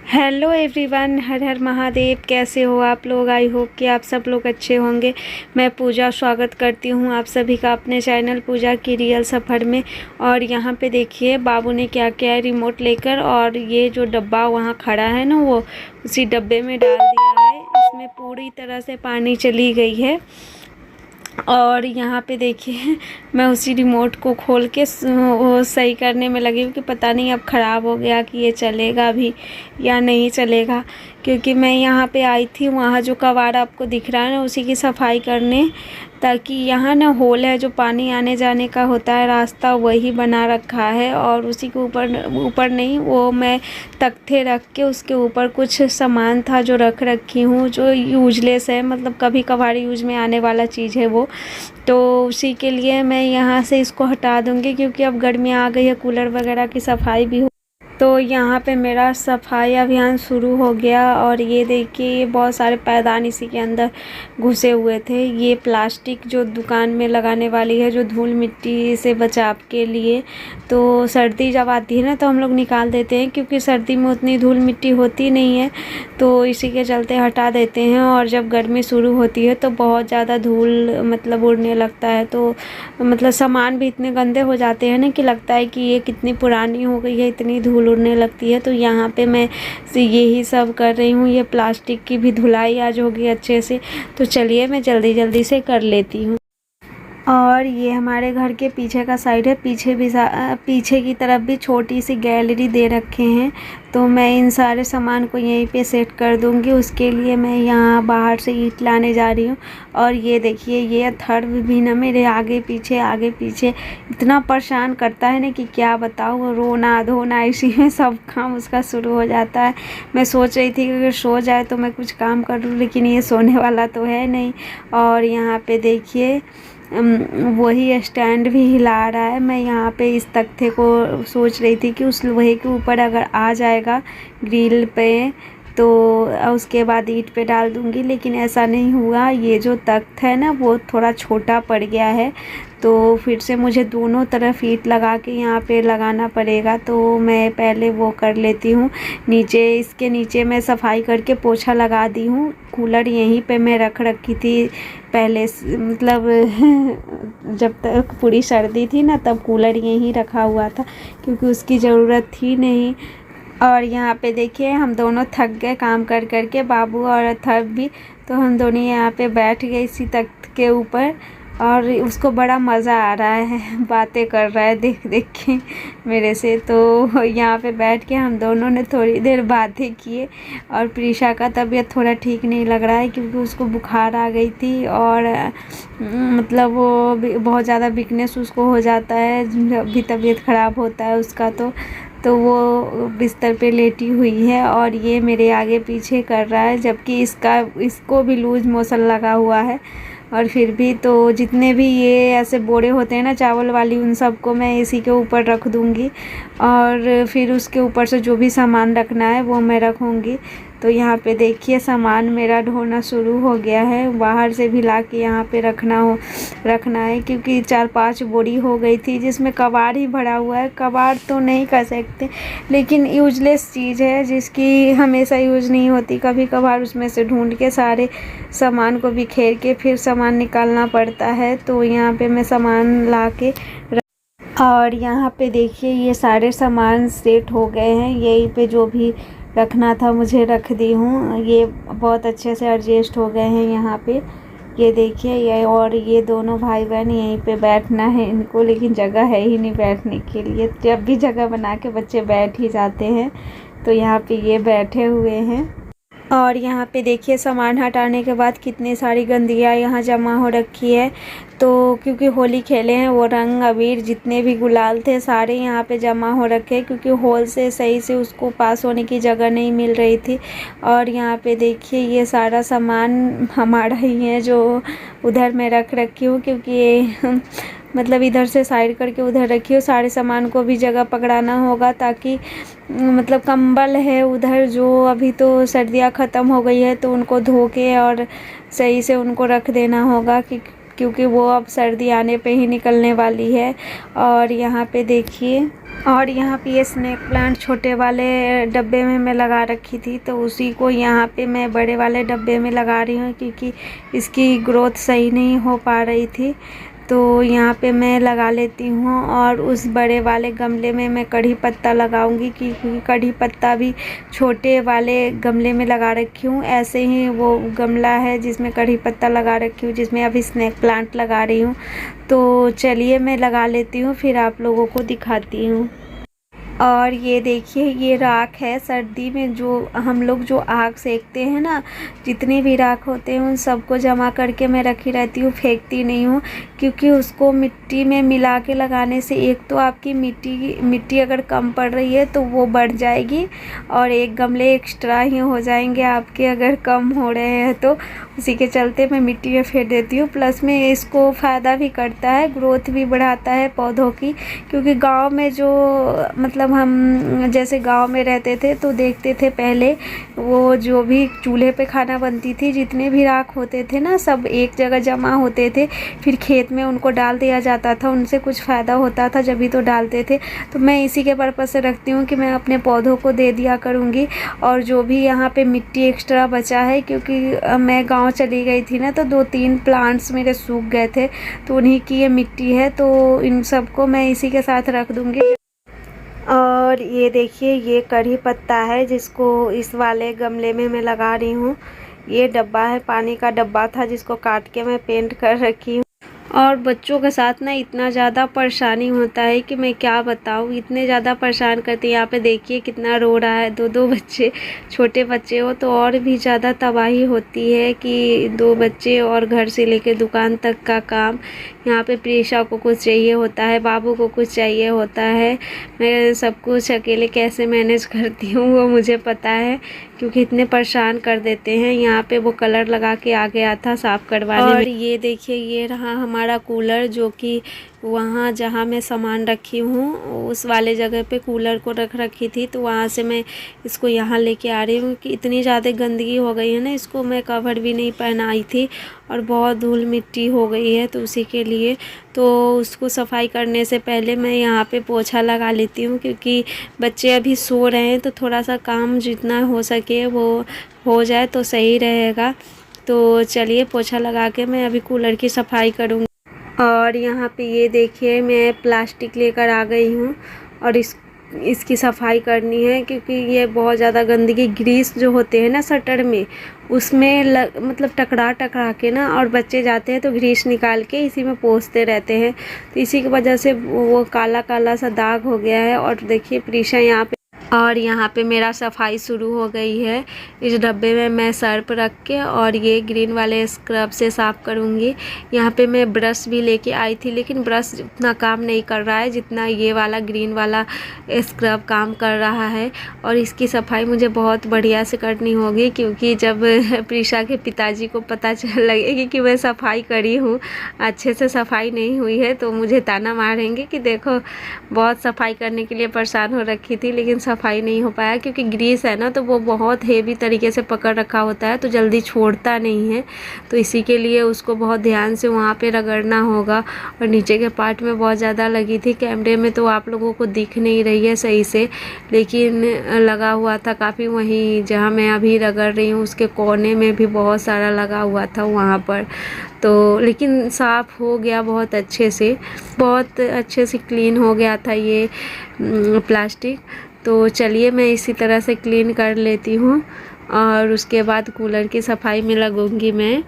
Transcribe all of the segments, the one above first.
Hello everyone, हर हर महादेव। कैसे हो आप लोग? आई होप कि आप सब लोग अच्छे होंगे। मैं पूजा स्वागत करती हूँ आप सभी का अपने चैनल पूजा की रियल सफ़र में। और यहाँ पे देखिए बाबू ने क्या किया है, रिमोट लेकर और ये जो डब्बा वहाँ खड़ा है ना, वो उसी डब्बे में डाल दिया है। इसमें पूरी तरह से पानी चली गई है। और यहाँ पे देखिए मैं उसी रिमोट को खोल के वो सही करने में लगी हूँ कि पता नहीं अब ख़राब हो गया कि ये चलेगा भी या नहीं चलेगा। क्योंकि मैं यहाँ पे आई थी, वहाँ जो कबाड़ आपको दिख रहा है ना, उसी की सफाई करने, ताकि यहाँ ना होल है जो पानी आने जाने का होता है रास्ता, वही बना रखा है। और उसी के ऊपर नहीं, वो मैं तख्ते रख के उसके ऊपर कुछ सामान था जो रख रखी हूँ, जो यूजलेस है, मतलब कभी कभार यूज में आने वाला चीज़ है वो। तो उसी के लिए मैं यहाँ से इसको हटा दूँगी, क्योंकि अब गर्मी आ गई है, कूलर वगैरह की सफाई भी हो। तो यहाँ पे मेरा सफाई अभियान शुरू हो गया। और ये देखिए ये बहुत सारे पैदान इसी के अंदर घुसे हुए थे। ये प्लास्टिक जो दुकान में लगाने वाली है, जो धूल मिट्टी से बचाव के लिए। तो सर्दी जब आती है ना, तो हम लोग निकाल देते हैं, क्योंकि सर्दी में उतनी धूल मिट्टी होती नहीं है, तो इसी के चलते हटा देते हैं। और जब गर्मी शुरू होती है तो बहुत ज़्यादा धूल मतलब उड़ने लगता है, तो मतलब सामान भी इतने गंदे हो जाते हैं ना कि लगता है कि ये कितनी पुरानी हो गई है, इतनी धूल उड़ने लगती है। तो यहाँ पे मैं यही सब कर रही हूँ। ये प्लास्टिक की भी धुलाई आज होगी अच्छे से, तो चलिए मैं जल्दी जल्दी से कर लेती हूँ। और ये हमारे घर के पीछे का साइड है, पीछे की तरफ भी छोटी सी गैलरी दे रखे हैं। तो मैं इन सारे सामान को यहीं पे सेट कर दूंगी। उसके लिए मैं यहाँ बाहर से ईंट लाने जा रही हूँ। और ये देखिए ये अथर्व भी ना मेरे आगे पीछे इतना परेशान करता है ना कि क्या बताऊँ। रोना धोना इसी में सब काम उसका शुरू हो जाता है। मैं सोच रही थी कि अगर सो जाए तो मैं कुछ काम कर लूँ, लेकिन ये सोने वाला तो है नहीं। और यहाँ पे देखिए वही स्टैंड भी हिला रहा है। मैं यहाँ पे इस तख्ते को सोच रही थी कि उस लोहे के ऊपर अगर आ जाएगा ग्रिल पे, तो उसके बाद ईंट पे डाल दूँगी, लेकिन ऐसा नहीं हुआ। ये जो तख्त है ना, वो थोड़ा छोटा पड़ गया है, तो फिर से मुझे दोनों तरफ ईंट लगा के यहाँ पे लगाना पड़ेगा। तो मैं पहले वो कर लेती हूँ। इसके नीचे मैं सफाई करके पोछा लगा दी हूँ। कूलर यहीं पे मैं रख रखी थी पहले मतलब जब तक पूरी सर्दी थी ना, तब कूलर यहीं रखा हुआ था, क्योंकि उसकी ज़रूरत थी नहीं। और यहाँ पे देखिए हम दोनों थक गए काम कर कर के, बाबू और अथर्व भी। तो हम दोनों यहाँ पे बैठ गए इसी तख्त के ऊपर, और उसको बड़ा मज़ा आ रहा है, बातें कर रहा है देख देख के मेरे से। तो यहाँ पे बैठ के हम दोनों ने थोड़ी देर बातें किए। और प्रीशा का तबीयत थोड़ा ठीक नहीं लग रहा है, क्योंकि उसको बुखार आ गई थी। और मतलब वो बहुत ज़्यादा वीकनेस उसको हो जाता है जब भी तबीयत ख़राब होता है उसका। तो वो बिस्तर पे लेटी हुई है और ये मेरे आगे पीछे कर रहा है, जबकि इसको भी लूज़ मोशन लगा हुआ है। और फिर भी तो जितने भी ये ऐसे बोरे होते हैं ना चावल वाली, उन सबको मैं इसी के ऊपर रख दूँगी। और फिर उसके ऊपर से जो भी सामान रखना है वो मैं रखूँगी। तो यहाँ पे देखिए सामान मेरा ढोना शुरू हो गया है। बाहर से भी ला के यहाँ पे रखना है, क्योंकि 4-5 बोरी हो गई थी, जिसमें कबाड़ ही भरा हुआ है। कबाड़ तो नहीं कह सकते, लेकिन यूजलेस चीज़ है जिसकी हमेशा यूज़ नहीं होती। कभी कभार उसमें से ढूंढ के सारे सामान को बिखेर के फिर सामान निकालना पड़ता है। तो यहाँ पे मैं सामान ला के और यहाँ पे देखिए ये सारे सामान सेट हो गए हैं। यहीं पे जो भी रखना था मुझे रख दी हूँ। ये बहुत अच्छे से एडजस्ट हो गए हैं यहाँ पे। ये देखिए ये, और ये दोनों भाई बहन यहीं पे बैठना है इनको, लेकिन जगह है ही नहीं बैठने के लिए। जब भी जगह बना के बच्चे बैठ ही जाते हैं, तो यहाँ पे ये बैठे हुए हैं। और यहाँ पे देखिए सामान हटाने के बाद कितनी सारी गंदगियाँ यहाँ जमा हो रखी है। तो क्योंकि होली खेले हैं, वो रंग अबीर जितने भी गुलाल थे सारे यहाँ पे जमा हो रखे हैं, क्योंकि होल से सही से उसको पास होने की जगह नहीं मिल रही थी। और यहाँ पे देखिए ये सारा सामान हमारा ही है, जो उधर मैं रख रखी हूँ, क्योंकि ये मतलब इधर से साइड करके उधर रखी हो। सारे सामान को भी जगह पकड़ाना होगा, ताकि मतलब कंबल है उधर, जो अभी तो सर्दियाँ ख़त्म हो गई है, तो उनको धो के और सही से उनको रख देना होगा, क्योंकि वो अब सर्दी आने पे ही निकलने वाली है। और यहाँ पे देखिए और यहाँ पे ये स्नेक प्लांट छोटे वाले डब्बे में मैं लगा रखी थी, तो उसी को यहाँ पे मैं बड़े वाले डब्बे में लगा रही हूँ क्योंकि इसकी ग्रोथ सही नहीं हो पा रही थी। तो यहाँ पे मैं लगा लेती हूँ। और उस बड़े वाले गमले में मैं कढ़ी पत्ता लगाऊंगी क्योंकि कढ़ी पत्ता भी छोटे वाले गमले में लगा रखी हूँ। ऐसे ही वो गमला है जिसमें कढ़ी पत्ता लगा रखी हूँ, जिसमें अभी स्नेक प्लांट लगा रही हूँ। तो चलिए मैं लगा लेती हूँ, फिर आप लोगों को दिखाती हूँ। और ये देखिए ये राख है, सर्दी में जो हम लोग जो आग सेकते हैं ना, जितने भी राख होते हैं उन सबको जमा करके मैं रखी रहती हूँ, फेंकती नहीं हूँ। क्योंकि उसको मिट्टी में मिला के लगाने से एक तो आपकी मिट्टी अगर कम पड़ रही है तो वो बढ़ जाएगी, और एक गमले एक्स्ट्रा ही हो जाएंगे आपके अगर कम हो रहे हैं तो। उसी के चलते मैं मिट्टी में फेर देती हूँ। प्लस में इसको फ़ायदा भी करता है, ग्रोथ भी बढ़ाता है पौधों की। क्योंकि गांव में जो मतलब हम जैसे गांव में रहते थे तो देखते थे पहले वो जो भी चूल्हे पे खाना बनती थी, जितने भी राख होते थे ना सब एक जगह जमा होते थे, फिर खेत में उनको डाल दिया जाता था। उनसे कुछ फ़ायदा होता था जब भी तो डालते थे। तो मैं इसी के पर्पज़ से रखती हूँ कि मैं अपने पौधों को दे दिया करूँगी। और जो भी यहाँ पे मिट्टी एक्स्ट्रा बचा है, क्योंकि मैं गाँव चली गई थी ना तो 2-3 प्लांट्स मेरे सूख गए थे, तो उन्हीं की ये मिट्टी है, तो इन सबको मैं इसी के साथ रख दूँगी। और ये देखिए ये कढ़ी पत्ता है जिसको इस वाले गमले में मैं लगा रही हूँ। ये डब्बा है, पानी का डब्बा था जिसको काट के मैं पेंट कर रखी हूँ। और बच्चों के साथ ना इतना ज़्यादा परेशानी होता है कि मैं क्या बताऊँ, इतने ज़्यादा परेशान करते हैं। यहाँ पे देखिए कितना रो रहा है, 2-2 बच्चे, छोटे बच्चे हो तो और भी ज़्यादा तबाही होती है कि 2 बच्चे और घर से लेके दुकान तक का काम। यहाँ पे प्रियशा को कुछ चाहिए होता है, बाबू को कुछ चाहिए होता है। मैं सब कुछ अकेले कैसे मैनेज करती हूँ वो मुझे पता है, क्योंकि इतने परेशान कर देते हैं। यहाँ पे वो कलर लगा के आ गया था साफ़ करवाने में। और ये देखिए ये रहा हमारा कूलर, जो कि वहाँ जहाँ मैं सामान रखी हूँ उस वाले जगह पे कूलर को रख रखी थी, तो वहाँ से मैं इसको यहाँ लेके आ रही हूँ कि इतनी ज़्यादा गंदगी हो गई है ना। इसको मैं कवर भी नहीं पहनाई थी और बहुत धूल मिट्टी हो गई है, तो उसी के लिए तो उसको सफाई करने से पहले मैं यहाँ पे पोछा लगा लेती हूँ। क्योंकि बच्चे अभी सो रहे हैं तो थोड़ा सा काम जितना हो सके वो हो जाए तो सही रहेगा। तो चलिए पोछा लगा के मैं अभी कूलर की सफाई करूँगी। और यहाँ पे ये देखिए मैं प्लास्टिक लेकर आ गई हूँ और इसकी सफाई करनी है, क्योंकि ये बहुत ज़्यादा गंदगी, ग्रीस जो होते हैं ना शटर में, उसमें मतलब टकरा टकरा के ना, और बच्चे जाते हैं तो ग्रीस निकाल के इसी में पोंछते रहते हैं, तो इसी की वजह से वो काला काला सा दाग हो गया है। और देखिए प्रीशा यहाँ पे, और यहाँ पे मेरा सफाई शुरू हो गई है। इस डब्बे में मैं सर्फ रख के और ये ग्रीन वाले स्क्रब से साफ़ करूँगी। यहाँ पे मैं ब्रश भी लेके आई थी, लेकिन ब्रश उतना काम नहीं कर रहा है जितना ये वाला ग्रीन वाला स्क्रब काम कर रहा है। और इसकी सफाई मुझे बहुत बढ़िया से करनी होगी, क्योंकि जब प्रीशा के पिताजी को पता चल लगेगी कि मैं सफाई करी हूँ, अच्छे से सफाई नहीं हुई है, तो मुझे ताना मारेंगे कि देखो बहुत सफाई करने के लिए परेशान हो रखी थी लेकिन सफाई नहीं हो पाया। क्योंकि ग्रीस है ना तो वो बहुत हेवी तरीके से पकड़ रखा होता है, तो जल्दी छोड़ता नहीं है, तो इसी के लिए उसको बहुत ध्यान से वहाँ पे रगड़ना होगा। और नीचे के पार्ट में बहुत ज़्यादा लगी थी, कैमरे में तो आप लोगों को दिख नहीं रही है सही से, लेकिन लगा हुआ था काफ़ी। वहीं जहाँ मैं अभी रगड़ रही हूँ उसके कोने में भी बहुत सारा लगा हुआ था वहाँ पर, तो लेकिन साफ़ हो गया बहुत अच्छे से क्लीन हो गया था ये प्लास्टिक। तो चलिए मैं इसी तरह से क्लीन कर लेती हूँ और उसके बाद कूलर की सफाई में लगूंगी मैं।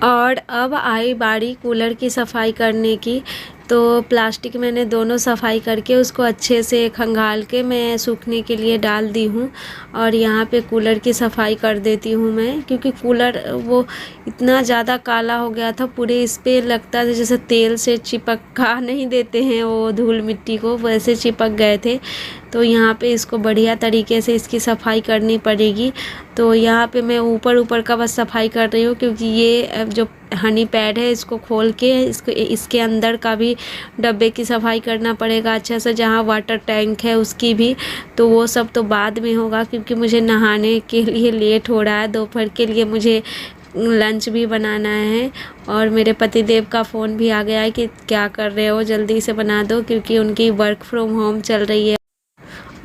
और अब आई बारी कूलर की सफाई करने की। तो प्लास्टिक मैंने दोनों सफाई करके उसको अच्छे से खंगाल के मैं सूखने के लिए डाल दी हूँ। और यहाँ पे कूलर की सफाई कर देती हूँ मैं, क्योंकि कूलर वो इतना ज़्यादा काला हो गया था, पूरे इस पे लगता था जैसे तेल से चिपका नहीं देते हैं वो धूल मिट्टी को, वैसे चिपक गए थे। तो यहाँ पे इसको बढ़िया तरीके से इसकी सफाई करनी पड़ेगी। तो यहाँ पे मैं ऊपर ऊपर का बस सफाई कर रही हूँ, क्योंकि ये जो हनी पैड है इसको खोल के इसके अंदर का भी डब्बे की सफाई करना पड़ेगा अच्छा से, जहाँ वाटर टैंक है उसकी भी। तो वो सब तो बाद में होगा, क्योंकि मुझे नहाने के लिए लेट हो रहा है, दोपहर के लिए मुझे लंच भी बनाना है। और मेरे पतिदेव का फ़ोन भी आ गया है कि क्या कर रहे हो, जल्दी से बना दो, क्योंकि उनकी वर्क फ्रॉम होम चल रही है।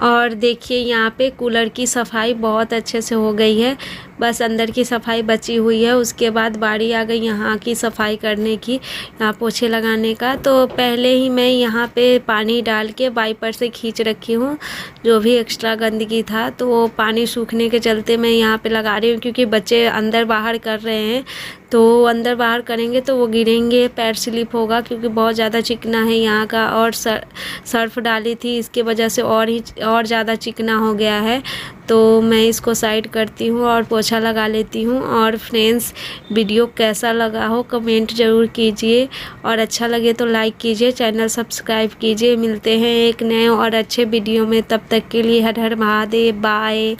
और देखिए यहाँ पे कूलर की सफाई बहुत अच्छे से हो गई है, बस अंदर की सफाई बची हुई है। उसके बाद बारी आ गई यहाँ की सफाई करने की, यहाँ पोछे लगाने का। तो पहले ही मैं यहाँ पे पानी डाल के वाइपर से खींच रखी हूँ जो भी एक्स्ट्रा गंदगी था। तो वो पानी सूखने के चलते मैं यहाँ पे लगा रही हूँ, क्योंकि बच्चे अंदर बाहर कर रहे हैं, तो अंदर बाहर करेंगे तो वो गिरेंगे, पैर स्लिप होगा, क्योंकि बहुत ज़्यादा चिकना है यहाँ का। और सर्फ डाली थी, इसके वजह से और ज़्यादा चिकना हो गया है। तो मैं इसको साइड करती हूँ और पोछा लगा लेती हूँ। और फ्रेंड्स, वीडियो कैसा लगा हो कमेंट ज़रूर कीजिए, और अच्छा लगे तो लाइक कीजिए, चैनल सब्सक्राइब कीजिए। मिलते हैं एक नए और अच्छे वीडियो में, तब तक के लिए हर हर महादेव, बाय।